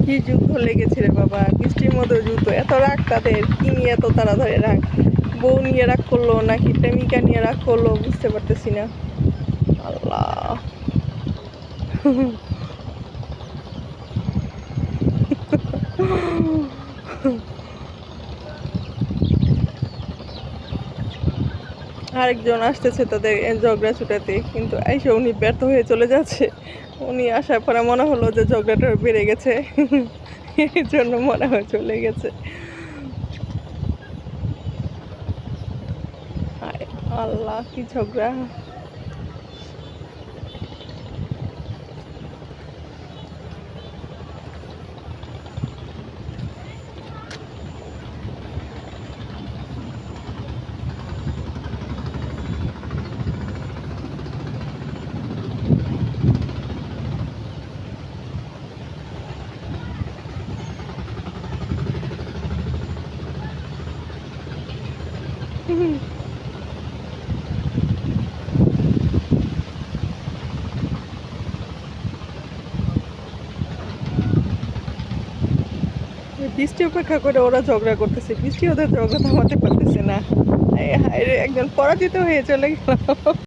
কি যুদ্ধ লেগেছে রে বাবা, বৃষ্টির মধ্যে যুদ্ধ। এত রাগ তাদের, কি নিয়ে এত তাড়াতাড়ি রাগ? বউ নিয়ে রাগ করলো নাকি প্রেমিকা নিয়ে রাগ করলো বুঝতে পারতেছি না। আল্লাহ। আরেকজন আসতেছে তাদের ঝগড়া ছুটাতে, কিন্তু আইসা উনি ব্যর্থ হয়ে চলে যাচ্ছে। উনি আসার পরে মনে হলো যে ঝগড়াটা বেড়ে গেছে, এই জন্য মনে হয় চলে গেছে। হায় আল্লাহ, কি ঝগড়া! বৃষ্টি অপেক্ষা করে ওরা ঝগড়া করতেছে, বৃষ্টি ওদের ঝগড়া থামাতে পারতেছে না। হায় রে, একজন পরাজিত হয়ে চলে গেল।